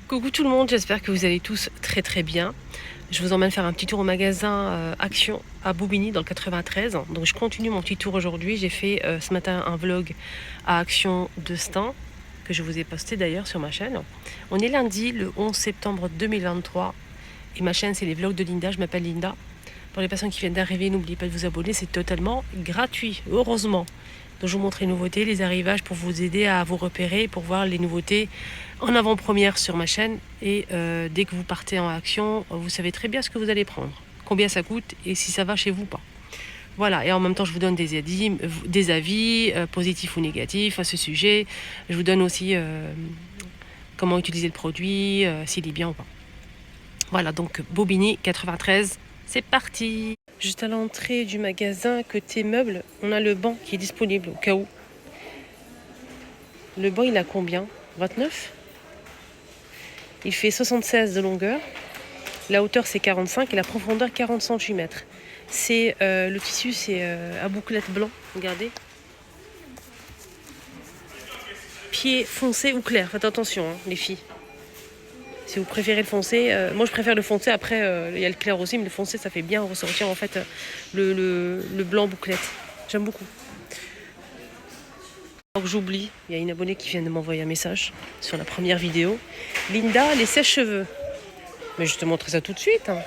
Coucou tout le monde, j'espère que vous allez tous très bien. Je vous emmène faire un petit tour au magasin Action à Bobigny dans le 93. Donc je continue mon petit tour aujourd'hui. J'ai fait ce matin un vlog à Action de Stein que je vous ai posté d'ailleurs sur ma chaîne. On est lundi le 11 septembre 2023 et ma chaîne c'est les vlogs de Linda, je m'appelle Linda. Pour les personnes qui viennent d'arriver, n'oubliez pas de vous abonner, c'est totalement gratuit, heureusement. Donc je vous montre les nouveautés, les arrivages pour vous aider à vous repérer, pour voir les nouveautés en avant-première sur ma chaîne. Et dès que vous partez en action, vous savez très bien ce que vous allez prendre, combien ça coûte et si ça va chez vous ou pas. Voilà, et en même temps, je vous donne des avis positifs ou négatifs à ce sujet. Je vous donne aussi comment utiliser le produit, s'il est bien ou pas. Voilà, donc Bobigny 93, c'est parti. Juste à l'entrée du magasin, côté meubles, on a le banc qui est disponible au cas où. Le banc, il a combien? 29? Il fait 76 de longueur. La hauteur, c'est 45 et la profondeur, 40 cm. C'est, le tissu, c'est à bouclette blanc. Regardez. Pied foncé ou clair. Faites attention, hein, les filles. Si vous préférez le foncé, moi je préfère le foncé. Après, il y a le clair aussi, mais le foncé, ça fait bien ressortir en fait le blanc bouclette. J'aime beaucoup. Donc j'oublie, il y a une abonnée qui vient de m'envoyer un message sur la première vidéo. Linda, les sèche-cheveux. Mais je te montre ça tout de suite. Hein.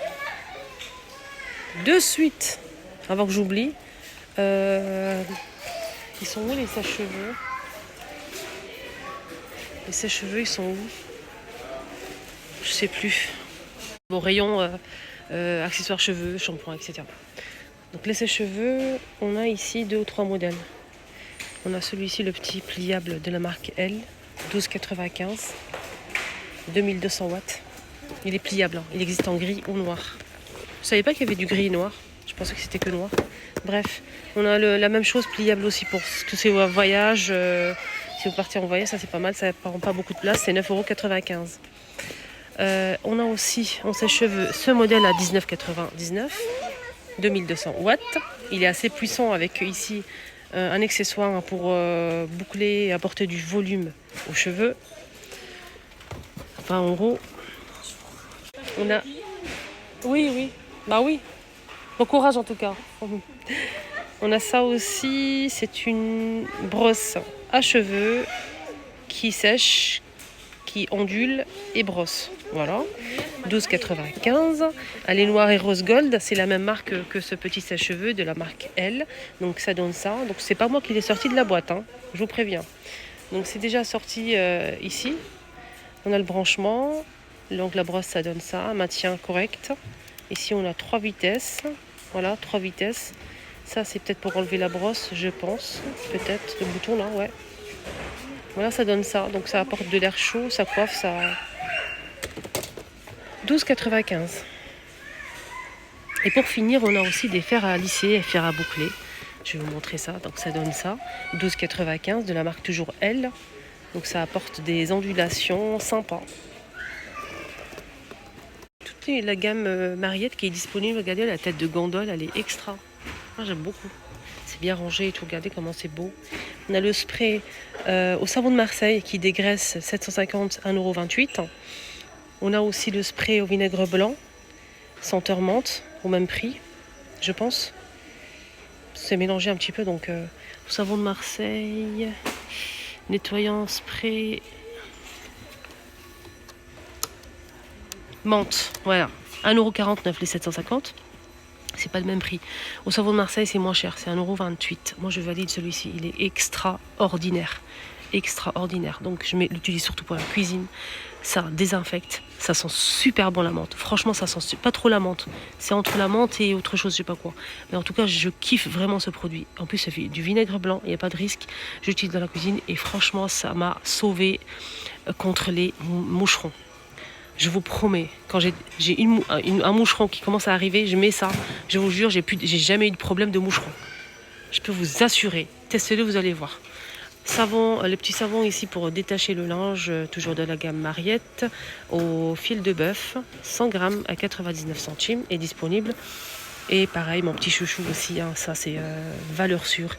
De suite. Avant que j'oublie. Ils sont où les sèche-cheveux? Les sèche-cheveux, ils sont où? Je sais plus. Au rayon accessoires cheveux, shampoing, etc. Donc les sèche-cheveux, on a ici 2 ou 3 modèles. On a celui-ci, le petit pliable de la marque L, 12,95, 2200 watts. Il est pliable, hein. Il existe en gris ou noir. Je savais pas qu'il y avait du gris et noir. Je pensais que c'était que noir. Bref, on a la même chose pliable aussi pour tous ces voyages. Si vous partez en voyage, ça c'est pas mal, ça ne prend pas beaucoup de place, c'est 9,95 €. On a aussi en sèche-cheveux ce modèle à 19,99, 2200 watts. Il est assez puissant avec ici un accessoire pour boucler et apporter du volume aux cheveux. 20 €. On a... Oui. Bah oui. Bon courage en tout cas. On a ça aussi, c'est une brosse à cheveux qui sèche, qui ondule et brosse. Voilà, 12,95 €. Elle est noire et rose gold, c'est la même marque que ce petit sèche-cheveux de la marque L. Donc ça donne ça. Donc c'est pas moi qui l'ai sorti de la boîte, hein, je vous préviens. Donc c'est déjà sorti ici. On a le branchement. Donc la brosse ça donne ça, maintien correct. Ici on a 3 vitesses. Voilà, 3 vitesses. Ça c'est peut-être pour enlever la brosse, je pense. Peut-être le bouton là, ouais. Voilà, ça donne ça. Donc ça apporte de l'air chaud, ça coiffe, ça... 12,95 €. Et pour finir, on a aussi des fers à lisser et fers à boucler. Je vais vous montrer ça. Donc ça donne ça. 12,95 € de la marque toujours L. Donc ça apporte des ondulations sympas. Toute la gamme Mariette qui est disponible. Regardez, la tête de gondole, elle est extra. Moi, j'aime beaucoup. C'est bien rangé et tout. Regardez comment c'est beau. On a le spray au savon de Marseille qui dégraisse 750, 1,28 €. On a aussi le spray au vinaigre blanc, senteur menthe, au même prix, je pense. C'est mélangé un petit peu, donc au savon de Marseille, nettoyant spray menthe, voilà, 1,49 € les 750. C'est pas le même prix. Au savon de Marseille, c'est moins cher, c'est 1,28 €. Moi, je valide celui-ci, il est extraordinaire. Extraordinaire. Donc, je l'utilise surtout pour la cuisine. Ça désinfecte, ça sent super bon la menthe. Franchement, ça sent pas trop la menthe. C'est entre la menthe et autre chose, je sais pas quoi. Mais en tout cas, je kiffe vraiment ce produit. En plus, ça fait du vinaigre blanc, il n'y a pas de risque. J'utilise dans la cuisine et franchement, ça m'a sauvé contre les moucherons. Je vous promets, quand j'ai un moucheron qui commence à arriver, je mets ça. Je vous jure, j'ai jamais eu de problème de moucheron. Je peux vous assurer. Testez-le, vous allez voir. Savon, le petit savon ici pour détacher le linge, toujours de la gamme Mariette, au fil de bœuf, 100 grammes à 99 centimes, est disponible. Et pareil, mon petit chouchou aussi, hein, ça c'est valeur sûre,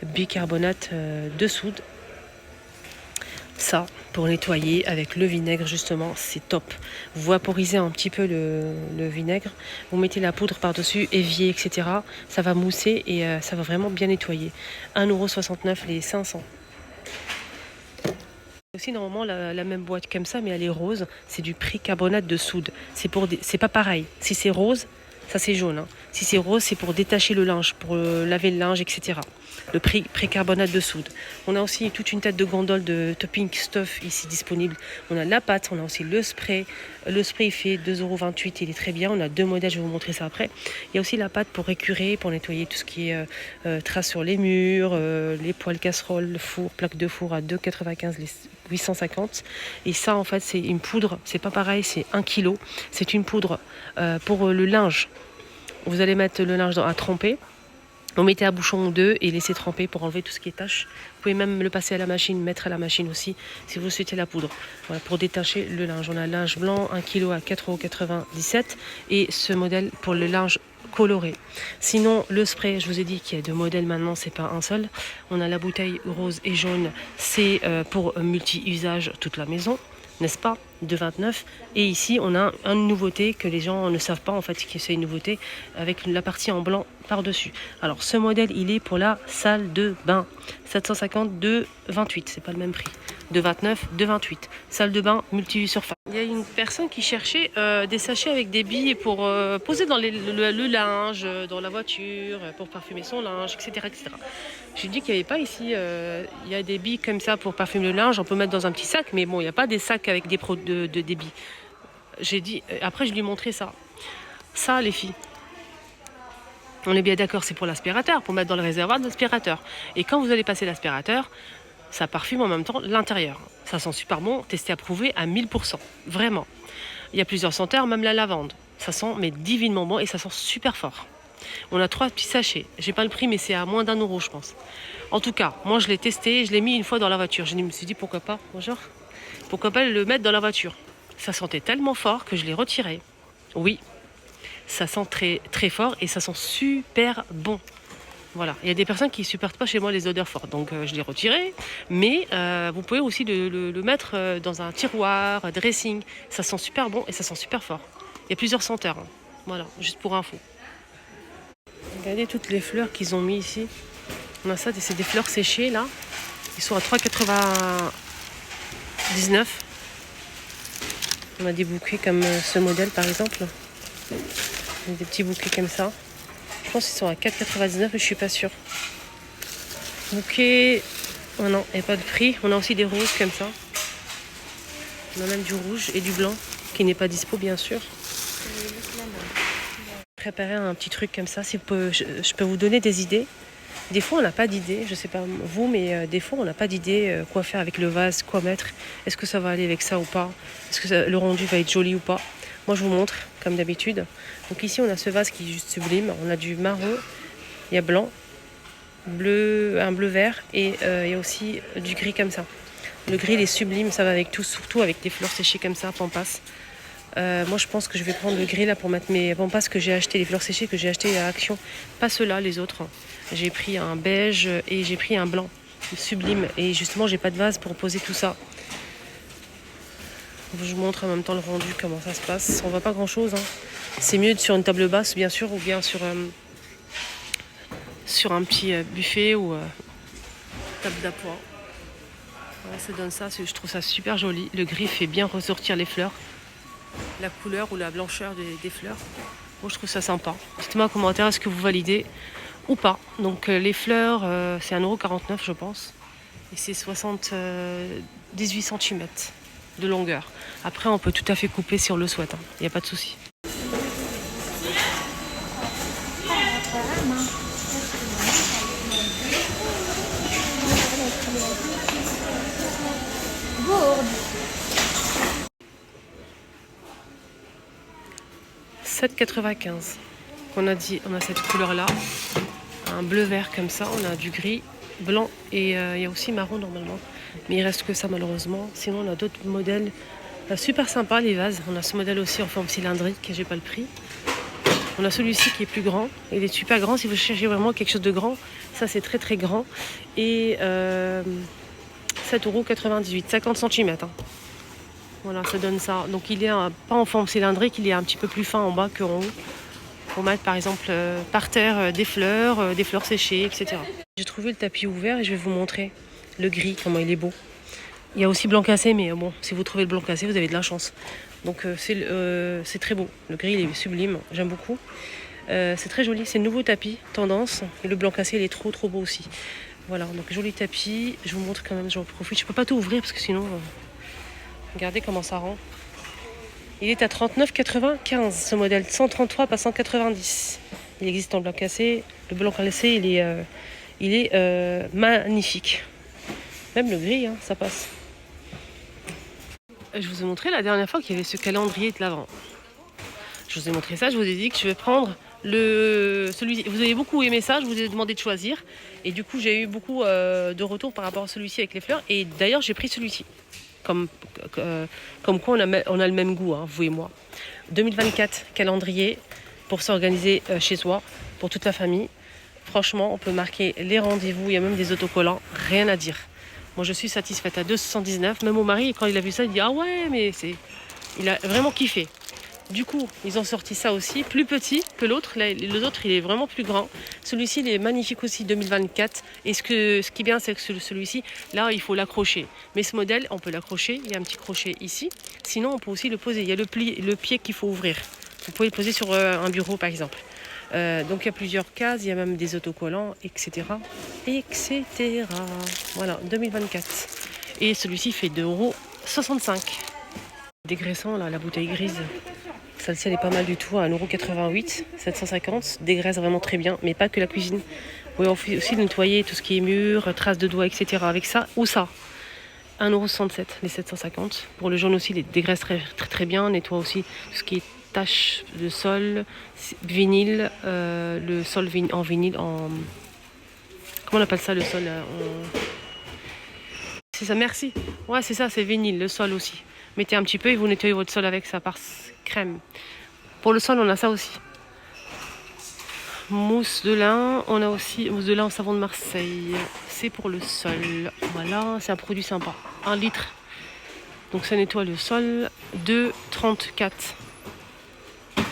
bicarbonate de soude, Ça, pour nettoyer avec le vinaigre, justement, c'est top. Vous vaporisez un petit peu le vinaigre, vous mettez la poudre par-dessus, évier, etc. Ça va mousser et ça va vraiment bien nettoyer. 1,69 € les 500. Aussi normalement la même boîte comme ça, mais elle est rose. C'est du tricarbonate de soude. C'est pas pareil. Si c'est rose, ça c'est jaune. Hein. Si c'est rose, c'est pour détacher le linge, pour laver le linge, etc. Le tricarbonate de soude. On a aussi toute une tête de gondole de Topping Stuff ici disponible. On a la pâte, on a aussi le spray. Le spray il fait 2,28 €. Il est très bien. On a 2 modèles, je vais vous montrer ça après. Il y a aussi la pâte pour récurer, pour nettoyer tout ce qui est traces sur les murs, les poêles casseroles, le four, plaque de four à 2,95 €, les 850. Et ça en fait c'est une poudre, c'est pas pareil, c'est 1 kg. C'est une poudre pour le linge. Vous allez mettre le linge à tremper. Vous mettez à bouchon 2 et laissez tremper pour enlever tout ce qui est tache. Vous pouvez même le passer à la machine, mettre à la machine aussi si vous souhaitez la poudre. Voilà, pour détacher le linge. On a le linge blanc, 1 kg à 4,97 € et ce modèle pour le linge coloré. Sinon, le spray, je vous ai dit qu'il y a 2 modèles maintenant, c'est pas un seul. On a la bouteille rose et jaune, c'est pour multi-usage toute la maison, n'est-ce pas, de 29. Et ici, on a une nouveauté que les gens ne savent pas en fait, que c'est une nouveauté avec la partie en blanc par-dessus. Alors, ce modèle, il est pour la salle de bain. 750 de 28, c'est pas le même prix. De 29, de 28. Salle de bain multi-surface. Il y a une personne qui cherchait des sachets avec des billes pour poser dans le linge, dans la voiture, pour parfumer son linge, etc. etc. J'ai dit qu'il n'y avait pas ici, il y a des billes comme ça pour parfumer le linge, on peut mettre dans un petit sac, mais bon, il n'y a pas des sacs avec des billes. J'ai dit, après je lui ai montré ça. Ça, les filles. On est bien d'accord, c'est pour l'aspirateur, pour mettre dans le réservoir de l'aspirateur. Et quand vous allez passer l'aspirateur, ça parfume en même temps l'intérieur. Ça sent super bon, testé, approuvé à 1000%. Vraiment. Il y a plusieurs senteurs, même la lavande. Ça sent mais divinement bon et ça sent super fort. On a 3 petits sachets. J'ai pas le prix, mais c'est à moins d'1 € je pense. En tout cas, moi je l'ai testé, je l'ai mis une fois dans la voiture. Je me suis dit pourquoi pas, bonjour, pourquoi pas le mettre dans la voiture. Ça sentait tellement fort que je l'ai retiré. Oui, ça sent très, très fort et ça sent super bon. Voilà, il y a des personnes qui ne supportent pas chez moi les odeurs fortes, donc je l'ai retiré. Mais vous pouvez aussi le mettre dans un tiroir, dressing. Ça sent super bon et ça sent super fort. Il y a plusieurs senteurs. Hein. Voilà, juste pour info. Regardez toutes les fleurs qu'ils ont mis ici. On a ça, c'est des fleurs séchées là. Ils sont à 3,99 €. On a des bouquets comme ce modèle par exemple. Des petits bouquets comme ça. Je pense qu'ils sont à 4,99 €, mais je suis pas sûre. Bouquet, oh non, il n'y a pas de prix. On a aussi des roses comme ça. On a même du rouge et du blanc qui n'est pas dispo bien sûr. Préparer un petit truc comme ça, si je peux vous donner des idées. Des fois on n'a pas d'idée, je sais pas vous, mais des fois on n'a pas d'idée quoi faire avec le vase, quoi mettre. Est-ce que ça va aller avec ça ou pas? Est-ce que le rendu va être joli ou pas? Moi je vous montre comme d'habitude. Donc ici on a ce vase qui est juste sublime. On a du marron, il y a blanc, bleu, un bleu vert et il y a aussi du gris comme ça. Le gris il est sublime, ça va avec tout, surtout avec des fleurs séchées comme ça, pampas. Moi je pense que je vais prendre le gris là pour mettre mes pampas que j'ai acheté, les fleurs séchées que j'ai acheté à Action. Pas ceux-là, les autres. J'ai pris un beige et j'ai pris un blanc sublime. Et justement j'ai pas de vase pour poser tout ça. Je vous montre en même temps le rendu, comment ça se passe. On voit pas grand chose. Hein. C'est mieux sur une table basse bien sûr ou bien sur un petit buffet ou table d'appoint. Voilà, ça donne ça, je trouve ça super joli. Le gris fait bien ressortir les fleurs. La couleur ou la blancheur des fleurs. Moi je trouve ça sympa. Dites-moi en commentaire, est-ce que vous validez ou pas. Donc les fleurs, c'est 1,49 € je pense. Et c'est 18 cm de longueur. Après on peut tout à fait couper si on le souhaite. Il n'y a pas de souci. $7,95. On a cette couleur là, un bleu vert comme ça, on a du gris, blanc et il y a aussi marron normalement, mais il reste que ça malheureusement. Sinon on a d'autres modèles super sympas, les vases. On a ce modèle aussi en forme cylindrique, j'ai pas le prix. On a celui-ci qui est plus grand, il est super grand si vous cherchez vraiment quelque chose de grand. Ça c'est très très grand et 7,98 €, 50 cm. Voilà, ça donne ça. Donc il est pas en forme cylindrique, il est un petit peu plus fin en bas que en haut. Pour mettre par exemple par terre des fleurs séchées, etc. J'ai trouvé le tapis ouvert et je vais vous montrer le gris, comment il est beau. Il y a aussi blanc cassé, mais bon, si vous trouvez le blanc cassé, vous avez de la chance. Donc c'est très beau. Le gris, il est sublime, j'aime beaucoup. C'est très joli, c'est le nouveau tapis, tendance. Et le blanc cassé, il est trop beau aussi. Voilà, donc joli tapis. Je vous montre quand même, j'en profite. Je peux pas tout ouvrir parce que sinon, regardez comment ça rend. Il est à 39,95 ce modèle, 133 pas 190. Il existe en blanc cassé. Le blanc cassé, il est magnifique. Même le gris, hein, ça passe. Je vous ai montré la dernière fois qu'il y avait ce calendrier de l'Avent. Je vous ai montré ça, je vous ai dit que je vais prendre celui-ci. Vous avez beaucoup aimé ça, je vous ai demandé de choisir. Et du coup, j'ai eu beaucoup de retours par rapport à celui-ci avec les fleurs. Et d'ailleurs, j'ai pris celui-ci. Comme quoi, on a le même goût, hein, vous et moi. 2024, calendrier pour s'organiser chez soi, pour toute la famille. Franchement, on peut marquer les rendez-vous, il y a même des autocollants, rien à dire. Moi, je suis satisfaite à 2,79 €. Même mon mari, quand il a vu ça, il dit « Ah ouais, mais c'est... » Il a vraiment kiffé. Du coup, ils ont sorti ça aussi, plus petit que l'autre. L'autre, il est vraiment plus grand. Celui-ci, il est magnifique aussi, 2024. Et ce qui est bien, c'est que celui-ci, là, il faut l'accrocher. Mais ce modèle, on peut l'accrocher. Il y a un petit crochet ici. Sinon, on peut aussi le poser. Il y a le pied qu'il faut ouvrir. Vous pouvez le poser sur un bureau, par exemple. Donc, il y a plusieurs cases. Il y a même des autocollants, etc. etc. Voilà, 2024. Et celui-ci fait 2,65 €. Dégraissant, là, la bouteille grise. Celle-ci, elle est pas mal du tout, à 1,88 €, 750. Dégraisse vraiment très bien, mais pas que la cuisine. Vous pouvez aussi nettoyer tout ce qui est mur, traces de doigts, etc. avec ça ou ça. 1,67 €, les 750. Pour le jaune aussi, il dégraisse très bien. Nettoie aussi tout ce qui est taches de sol, vinyle, le sol en vinyle, comment on appelle ça le sol C'est ça, merci. Ouais, c'est ça, c'est vinyle, le sol aussi. Mettez un petit peu et vous nettoyez votre sol avec ça par crème. Pour le sol, on a ça aussi. Mousse de lin, on a aussi mousse de lin au savon de Marseille. C'est pour le sol. Voilà, c'est un produit sympa. 1 litre. Donc ça nettoie le sol. 2,34 €.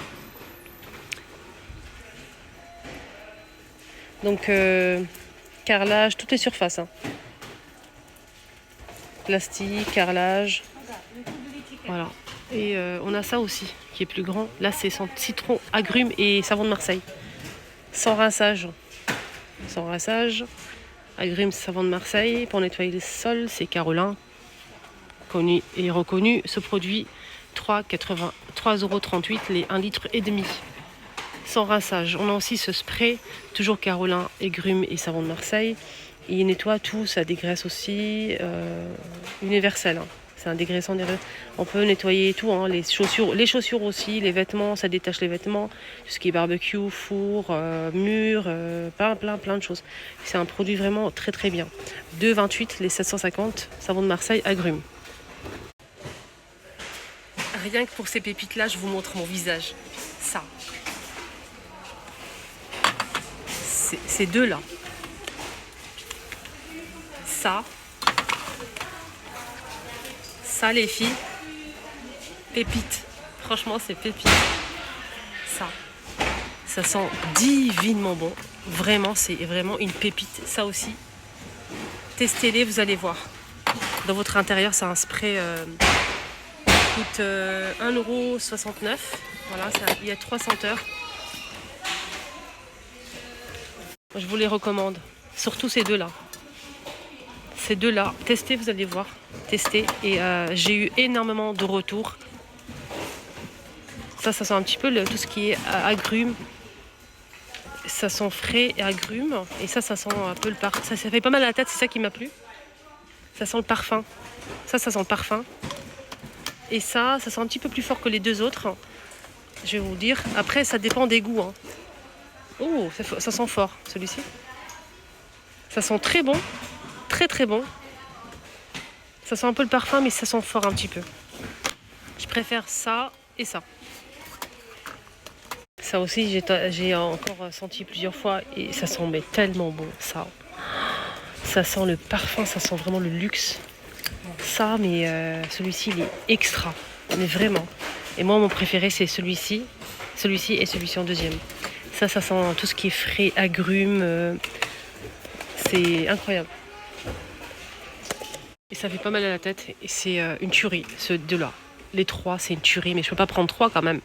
Donc carrelage, toutes les surfaces. Hein. Plastique, carrelage. Voilà. Et on a ça aussi, qui est plus grand. Là, c'est citron, agrumes et savon de Marseille. Sans rinçage. Sans rinçage. Agrumes, savon de Marseille. Pour nettoyer le sol, c'est Carolin. Connu et reconnu. Ce produit, 3,38 €, les 1,5 litre. Sans rinçage. On a aussi ce spray, toujours Carolin, agrumes et savon de Marseille. Il nettoie tout, ça dégraisse aussi. Universel. Hein. C'est un dégraissant. On peut nettoyer tout, hein, les chaussures aussi, les vêtements, ça détache les vêtements, tout ce qui est barbecue, four, mur, plein de choses. C'est un produit vraiment très bien. 2,28 € les 750, savon de Marseille, agrumes. Rien que pour ces pépites-là, je vous montre mon visage. Ça. Ces deux-là. Ça, les filles, pépites. Franchement, c'est pépites. Ça sent divinement bon. Vraiment, c'est vraiment une pépite. Ça aussi, testez-les, vous allez voir. Dans votre intérieur, c'est un spray qui coûte 1,69 €. Voilà, il y a 3 senteurs. Je vous les recommande. Surtout ces deux-là. Ces deux-là, testez, vous allez voir. Testez. Et j'ai eu énormément de retours. Ça sent un petit peu tout ce qui est agrumes. Ça sent frais et agrumes. Et ça sent un peu le parfum. Ça fait pas mal à la tête, c'est ça qui m'a plu. Ça sent le parfum. Ça sent le parfum. Et ça sent un petit peu plus fort que les deux autres. Je vais vous dire. Après, ça dépend des goûts. Hein. Oh, ça sent fort, celui-ci. Ça sent très bon. Très bon. Ça sent un peu le parfum, mais ça sent fort un petit peu. Je préfère ça et ça. Ça aussi, j'ai encore senti plusieurs fois et ça sent mais tellement bon, ça. Ça sent le parfum, ça sent vraiment le luxe. ça, mais celui-ci il est extra, mais vraiment. Et moi mon préféré c'est celui-ci et celui-ci en deuxième. Ça sent tout ce qui est frais, agrumes, c'est incroyable. Et ça fait pas mal à la tête et c'est une tuerie, ce deux-là. Les trois c'est une tuerie, mais je peux pas prendre trois quand même.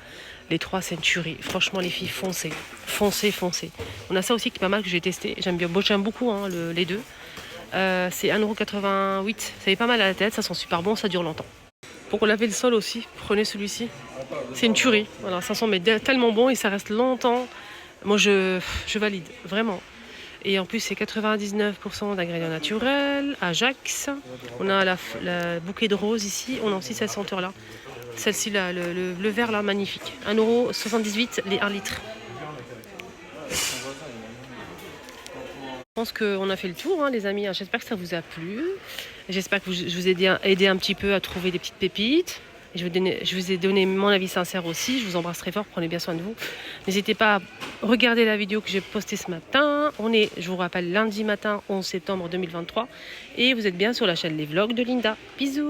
Les trois c'est une tuerie. Franchement les filles, foncez. Foncez, foncez. On a ça aussi qui est pas mal que j'ai testé. J'aime bien, j'aime beaucoup hein, les deux. C'est 1,88€. Ça fait pas mal à la tête, ça sent super bon, ça dure longtemps. Pour laver le sol aussi, prenez celui-ci. C'est une tuerie. Voilà, ça sent mais tellement bon et ça reste longtemps. Moi je valide, vraiment. Et en plus c'est 99% d'ingrédients naturels, Ajax. On a la bouquet de roses ici, on a aussi cette senteur là. Celle-ci là, le vert là, magnifique. 1,78€ les 1 litre. Je pense qu'on a fait le tour, hein, les amis. J'espère que ça vous a plu. J'espère que je vous ai aidé un petit peu à trouver des petites pépites. Et je vous ai donné mon avis sincère aussi. Je vous embrasse très fort. Prenez bien soin de vous. N'hésitez pas à regarder la vidéo que j'ai postée ce matin. On est, je vous rappelle, lundi matin 11 septembre 2023. Et vous êtes bien sur la chaîne Les Vlogs de Linda. Bisous.